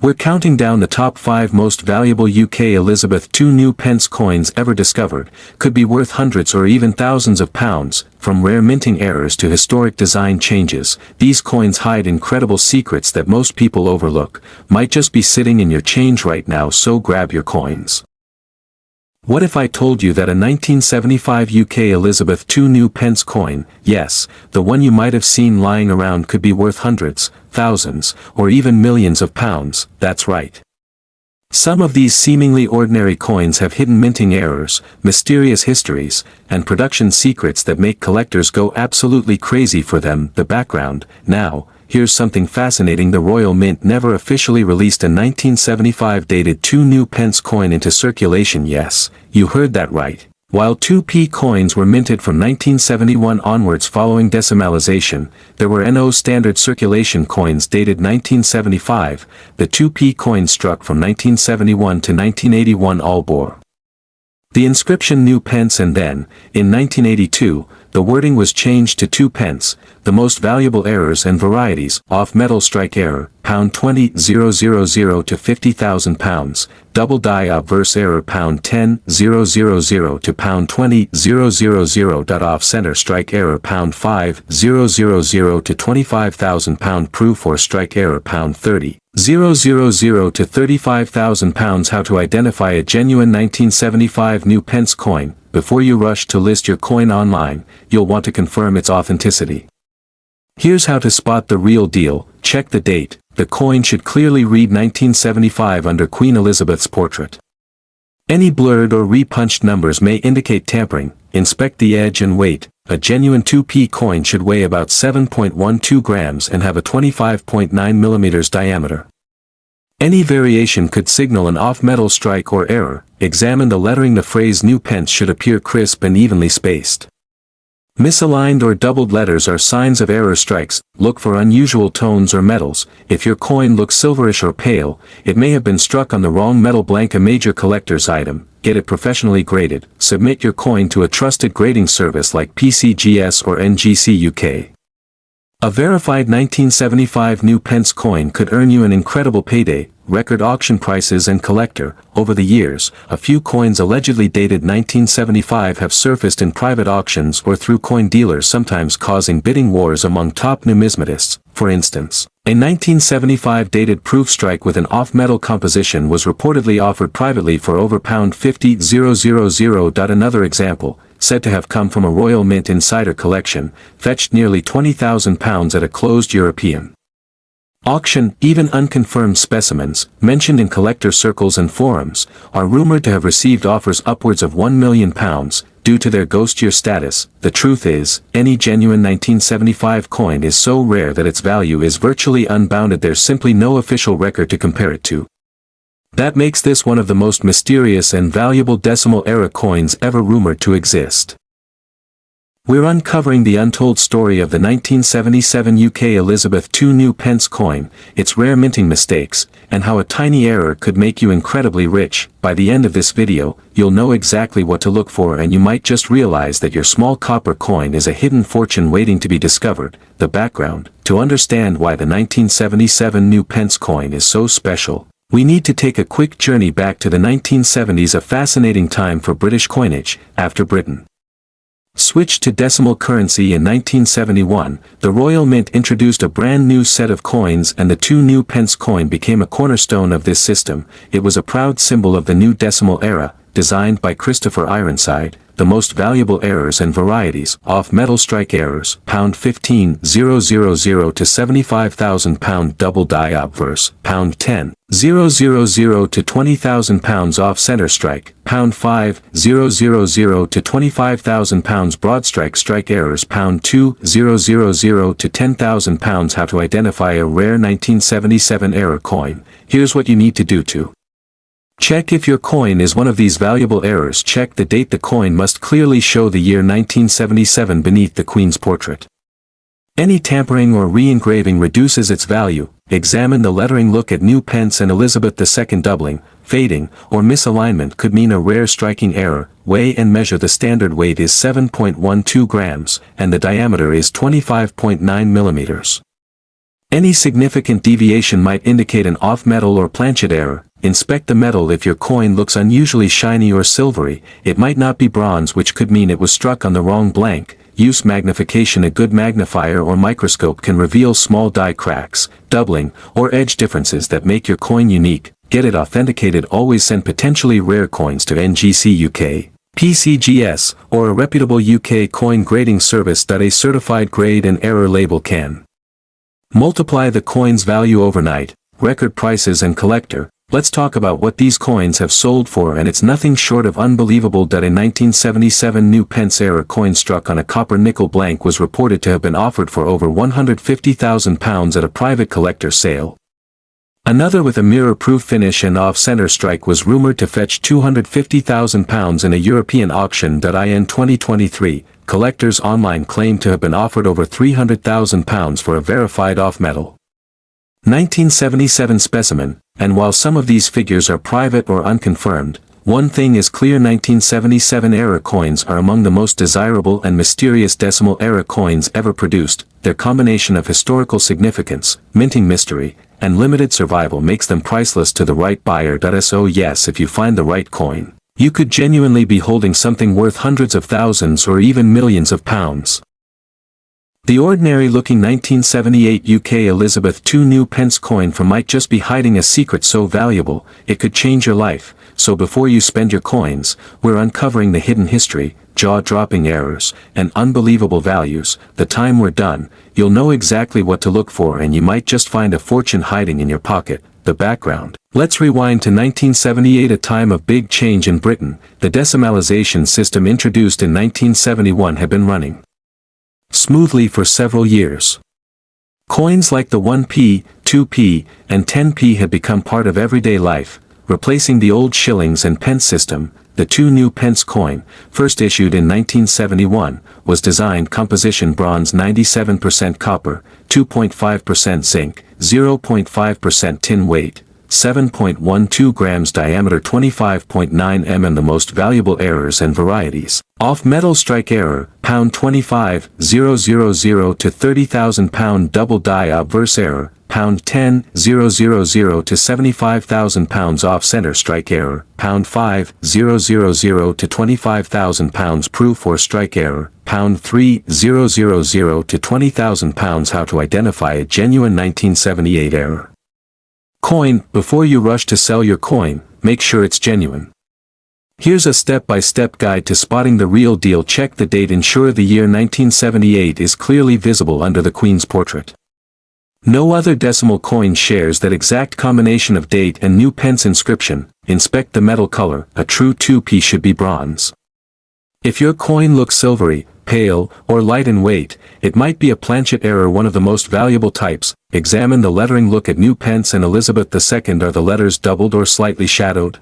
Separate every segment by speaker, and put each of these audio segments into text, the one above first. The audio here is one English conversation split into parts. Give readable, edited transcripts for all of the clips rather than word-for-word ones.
Speaker 1: We're counting down the top 5 most valuable UK Elizabeth II new pence coins ever discovered, could be worth hundreds or even thousands of pounds. From rare minting errors to historic design changes, these coins hide incredible secrets that most people overlook. Might just be sitting in your change right now, so grab your coins. What if I told you that a 1975 UK Elizabeth II new pence coin, yes, the one you might have seen lying around, could be worth hundreds, thousands, or even millions of pounds? That's right. Some of these seemingly ordinary coins have hidden minting errors, mysterious histories, and production secrets that make collectors go absolutely crazy for them. The background. Now, here's something fascinating. The Royal Mint never officially released a 1975 dated 2 new pence coin into circulation. Yes, you heard that right. While 2p coins were minted from 1971 onwards following decimalization, there were no standard circulation coins dated 1975. The 2p coin struck from 1971 to 1981 all bore the inscription new pence, and then, in 1982, the wording was changed to 2 pence. The most valuable errors and varieties: off metal strike error, £20,000 to £50,000, double die obverse error, £10,000 to £20,000. Off center strike error, £5,000 to £25,000, proof or strike error, £30,000 to £35,000. How to identify a genuine 1975 new pence coin. Before you rush to list your coin online, you'll want to confirm its authenticity. Here's how to spot the real deal. Check the date. The coin should clearly read 1975 under Queen Elizabeth's portrait. Any blurred or repunched numbers may indicate tampering. Inspect the edge and weight. A genuine 2p coin should weigh about 7.12 grams and have a 25.9 mm diameter. Any variation could signal an off-metal strike or error. Examine the lettering. The phrase new pence should appear crisp and evenly spaced. Misaligned or doubled letters are signs of error strikes. Look for unusual tones or metals. If your coin looks silverish or pale, it may have been struck on the wrong metal. Blank. A major collector's item. Get it professionally graded. Submit your coin to a trusted grading service like PCGS or NGC UK. A verified 1975 new pence coin could earn you an incredible payday. Record auction prices and collector. Over the years, a few coins allegedly dated 1975 have surfaced in private auctions or through coin dealers, sometimes causing bidding wars among top numismatists. For instance, a 1975 dated proof strike with an off-metal composition was reportedly offered privately for over £50,000. Another example, said to have come from a Royal Mint insider collection, fetched nearly £20,000 at a closed European auction. Even unconfirmed specimens, mentioned in collector circles and forums, are rumored to have received offers upwards of £1 million due to their ghost year status. The truth is, any genuine 1975 coin is so rare that its value is virtually unbounded. There's simply no official record to compare it to. That makes this one of the most mysterious and valuable decimal era coins ever rumored to exist. We're uncovering the untold story of the 1977 UK Elizabeth II new pence coin, its rare minting mistakes, and how a tiny error could make you incredibly rich. By the end of this video, you'll know exactly what to look for, and you might just realize that your small copper coin is a hidden fortune waiting to be discovered. The background. To understand why the 1977 new pence coin is so special, we need to take a quick journey back to the 1970s, a fascinating time for British coinage. After Britain switched to decimal currency in 1971, the Royal Mint introduced a brand new set of coins, and the 2 new pence coin became a cornerstone of this system. It was a proud symbol of the new decimal era, designed by Christopher Ironside. The most valuable errors and varieties: off metal strike errors, £15,000 to £75,000, double die obverse, £10,000 to £20,000, off center strike, £5,000 to £25,000, broad strike errors, £2,000 to £10,000. How to identify a rare 1977 error coin. Here's what you need to do to check if your coin is one of these valuable errors. Check the date. The coin must clearly show the year 1977 beneath the Queen's portrait. Any tampering or re-engraving reduces its value. Examine the lettering. Look at new pence and Elizabeth II. Doubling, fading, or misalignment could mean a rare striking error. Weigh and measure. The standard weight is 7.12 grams, and the diameter is 25.9 millimeters. Any significant deviation might indicate an off-metal or planchet error. Inspect the metal. If your coin looks unusually shiny or silvery, it might not be bronze, which could mean it was struck on the wrong blank. Use magnification. A good magnifier or microscope can reveal small die cracks, doubling, or edge differences that make your coin unique. Get it authenticated. Always send potentially rare coins to NGC UK, PCGS, or a reputable UK coin grading service. A certified grade and error label can multiply the coin's value overnight. Record prices and collector. Let's talk about what these coins have sold for, and it's nothing short of unbelievable. A 1977 new Pence era coin struck on a copper nickel blank was reported to have been offered for over £150,000 at a private collector sale. Another with a mirror-proof finish and off-center strike was rumored to fetch £250,000 in a European auction. In 2023, collectors online claimed to have been offered over £300,000 for a verified off-metal 1977 specimen, and while some of these figures are private or unconfirmed, one thing is clear: 1977 era coins are among the most desirable and mysterious decimal era coins ever produced. Their combination of historical significance, minting mystery, and limited survival makes them priceless to the right buyer. So yes, if you find the right coin, you could genuinely be holding something worth hundreds of thousands or even millions of pounds. The ordinary-looking 1978 UK Elizabeth II new Pence coin might just be hiding a secret so valuable, it could change your life. So before you spend your coins, we're uncovering the hidden history, jaw-dropping errors, and unbelievable values. The time we're done, you'll know exactly what to look for, and you might just find a fortune hiding in your pocket. The background. Let's rewind to 1978, a time of big change in Britain. The decimalization system introduced in 1971 had been running smoothly for several years. Coins like the 1p, 2p, and 10p had become part of everyday life, replacing the old shillings and pence system. The two new Pence coin, first issued in 1971, was designed composition bronze, 97% copper, 2.5% zinc, 0.5% tin, weight 7.12 grams, diameter 25.9 mm. The most valuable errors and varieties. Off-metal strike error, pound 25,000 to £30,000. Double die obverse error, pound 10,000 to £75,000. Off-center strike error, pound 5,000 to £25,000. Proof or strike error, pound 3,000 to £20,000. How to identify a genuine 1978 error coin. Before you rush to sell your coin, make sure it's genuine. Here's a step-by-step guide to spotting the real deal. Check the date. Ensure the year 1978 is clearly visible under the Queen's portrait. No other decimal coin shares that exact combination of date and new Pence inscription. Inspect the metal color. A true 2p should be bronze. If your coin looks silvery, pale, or light in weight, it might be a planchet error, one of the most valuable types. Examine the lettering. Look at new Pence and Elizabeth II. Are the letters doubled or slightly shadowed?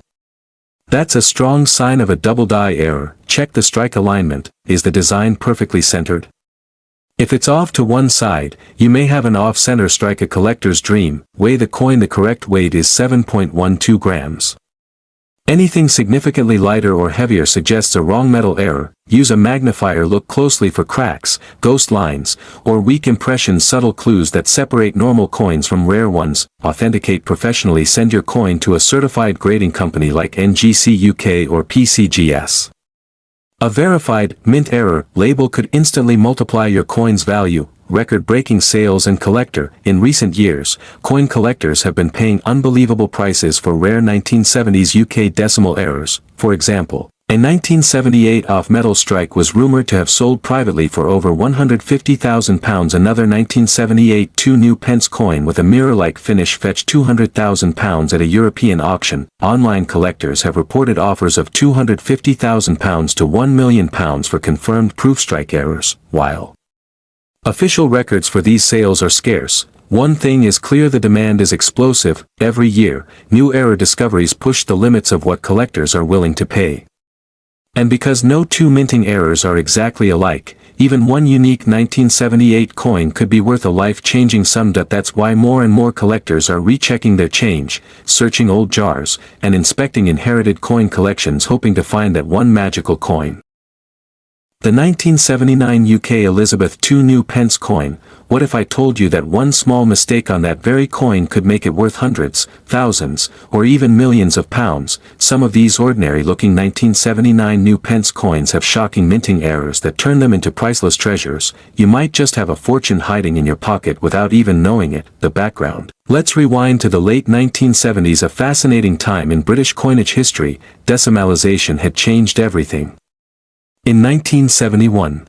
Speaker 1: That's a strong sign of a double die error. Check the strike alignment. Is the design perfectly centered? If it's off to one side, you may have an off-center strike, a collector's dream. Weigh the coin. The correct weight is 7.12 grams. Anything significantly lighter or heavier suggests a wrong metal error. Use a magnifier. Look closely for cracks, ghost lines, or weak impressions, subtle clues that separate normal coins from rare ones. Authenticate professionally. Send your coin to a certified grading company like NGC UK or PCGS. A verified, mint error label could instantly multiply your coin's value. Record-breaking sales and collector. In recent years, coin collectors have been paying unbelievable prices for rare 1970s UK decimal errors. For example, a 1978 off-metal strike was rumored to have sold privately for over £150,000. Another 1978 two new Pence coin with a mirror-like finish fetched £200,000 at a European auction. Online collectors have reported offers of £250,000 to £1 million for confirmed proof strike errors, while official records for these sales are scarce. One thing is clear: the demand is explosive. Every year, new error discoveries push the limits of what collectors are willing to pay. And because no two minting errors are exactly alike, even one unique 1978 coin could be worth a life-changing sum. That's why more and more collectors are rechecking their change, searching old jars, and inspecting inherited coin collections, hoping to find that one magical coin. The 1979 UK Elizabeth II new pence coin. What if I told you that one small mistake on that very coin could make it worth hundreds, thousands, or even millions of pounds? Some of these ordinary-looking 1979 new pence coins have shocking minting errors that turn them into priceless treasures. You might just have a fortune hiding in your pocket without even knowing it. The background. Let's rewind to the late 1970s, a fascinating time in British coinage history. Decimalisation had changed everything. In 1971,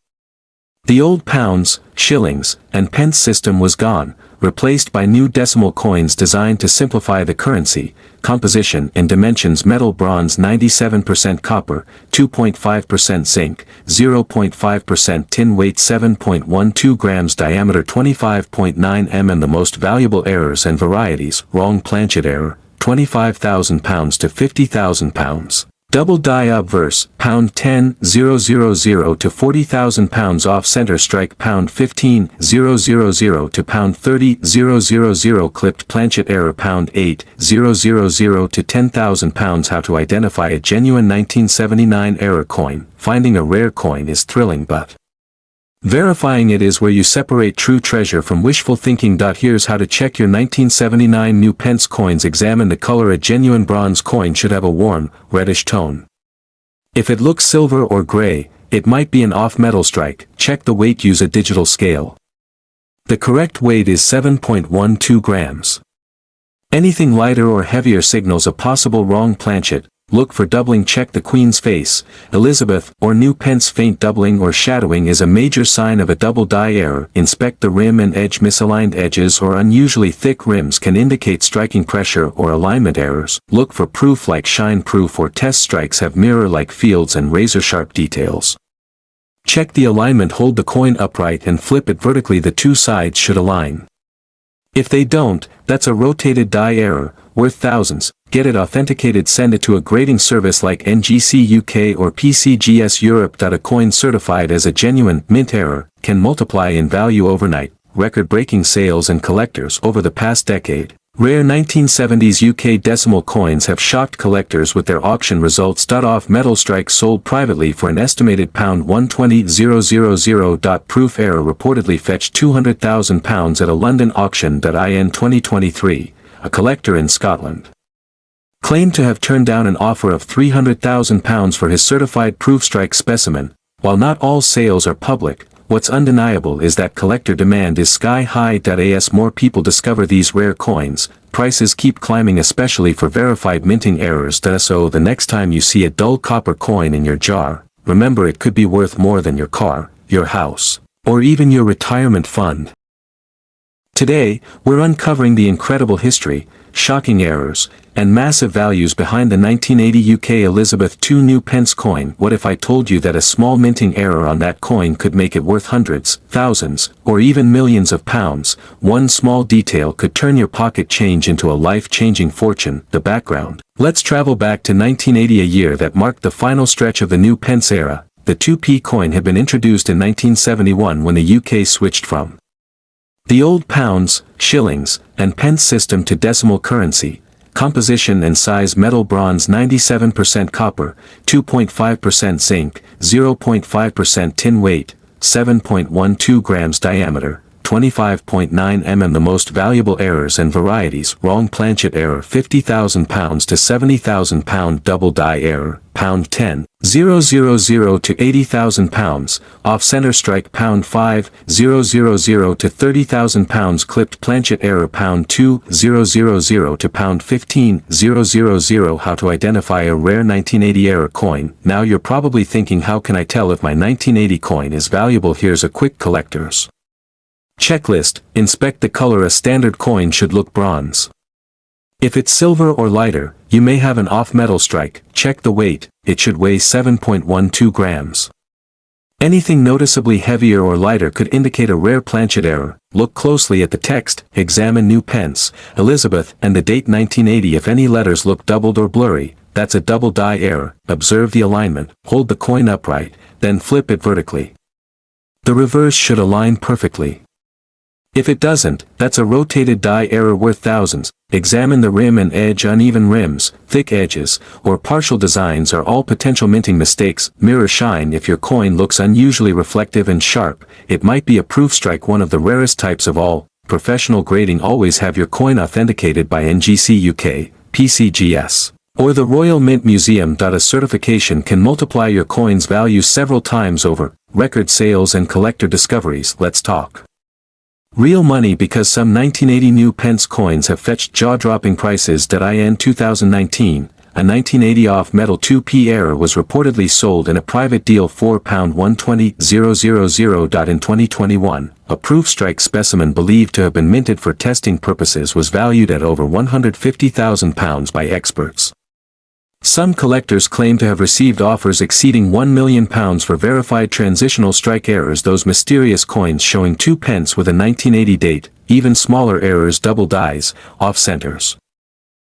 Speaker 1: the old pounds, shillings, and pence system was gone, replaced by new decimal coins designed to simplify the currency, composition and dimensions: metal bronze 97% copper, 2.5% zinc, 0.5% tin, weight 7.12 grams, diameter 25.9 mm. The most valuable errors and varieties: wrong planchet error, £25,000 to £50,000. Double die obverse, £10,000 to £40,000. Off center strike, £15,000 to £30,000. Clipped planchet error, £8,000 to £10,000. How to identify a genuine 1979 error coin. Finding a rare coin is thrilling, but verifying it is where you separate true treasure from wishful thinking. Here's how to check your 1979 new pence coins. Examine the color. A genuine bronze coin should have a warm, reddish tone. If it looks silver or gray, it might be an off-metal strike. Check the weight. Use a digital scale. The correct weight is 7.12 grams. Anything lighter or heavier signals a possible wrong planchet. Look for doubling. Check the Queen's face, Elizabeth, or new pence. Faint doubling or shadowing is a major sign of a double die error. Inspect the rim and edge. Misaligned edges or unusually thick rims can indicate striking pressure or alignment errors. Look for proof like shine proof or test strikes have mirror-like fields and razor-sharp details. Check the alignment. Hold the coin upright and flip it vertically. The two sides should align. If they don't, that's a rotated die error, worth thousands. Get it authenticated. Send it to a grading service like NGC UK or PCGS Europe. A coin certified as a genuine mint error can multiply in value overnight. Record-breaking sales and collectors over the past decade. Rare 1970s UK decimal coins have shocked collectors with their auction results. Off metal strikes sold privately for an estimated £120,000. Proof error reportedly fetched £200,000 at a London auction. In 2023, a collector in Scotland claimed to have turned down an offer of £300,000 for his certified proof strike specimen. While not all sales are public, what's undeniable is that collector demand is sky high. As more people discover these rare coins, prices keep climbing, especially for verified minting errors. So the next time you see a dull copper coin in your jar, remember it could be worth more than your car, your house, or even your retirement fund. Today, we're uncovering the incredible history, shocking errors, and massive values behind the 1980 UK Elizabeth II new pence coin. What if I told you that a small minting error on that coin could make it worth hundreds, thousands, or even millions of pounds? One small detail could turn your pocket change into a life-changing fortune. The background. Let's travel back to 1980, a year that marked the final stretch of the new pence era. The 2p coin had been introduced in 1971 when the UK switched from the old pounds, shillings, and pence system to decimal currency. Composition and size: metal bronze 97% copper, 2.5% zinc, 0.5% tin, weight 7.12 grams, diameter 25.9 mm. The most valuable errors and varieties: wrong planchet error £50,000 to £70,000. Double die error £10,000 to £80,000. Off center strike £5,000 to £30,000. Clipped planchet error £2,000 to £15,000. How to identify a rare 1980 error coin. Now you're probably thinking, how can I tell if my 1980 coin is valuable? Here's a quick collector's checklist. Inspect the color. A standard coin should look bronze. If it's silver or lighter, you may have an off-metal strike. Check the weight. It should weigh 7.12 grams. Anything noticeably heavier or lighter could indicate a rare planchet error. Look closely at the text. Examine new pence, Elizabeth, and the date 1980. If any letters look doubled or blurry, that's a double die error. Observe the alignment. Hold the coin upright, then flip it vertically. The reverse should align perfectly. If it doesn't, that's a rotated die error worth thousands. Examine the rim and edge. Uneven rims, thick edges, or partial designs are all potential minting mistakes. Mirror shine. If your coin looks unusually reflective and sharp, it might be a proof strike, one of the rarest types of all. Professional grading. Always have your coin authenticated by NGC UK, PCGS, or the Royal Mint Museum. A certification can multiply your coin's value several times over. Record sales and collector discoveries. Let's talk real money, because some 1980 new Pence coins have fetched jaw-dropping prices. In 2019, a 1980 off-metal 2p error was reportedly sold in a private deal for £120,000. In 2021, a proof strike specimen believed to have been minted for testing purposes was valued at over £150,000 by experts. Some collectors claim to have received offers exceeding £1 million for verified transitional strike errors. Those mysterious coins showing 2 pence with a 1980 date, even smaller errors, double dies, off-centers,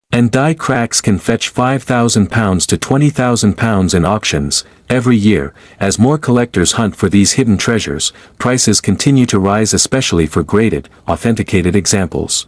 Speaker 1: and die cracks can fetch £5,000 to £20,000 in auctions every year. As more collectors hunt for these hidden treasures, prices continue to rise, especially for graded, authenticated examples.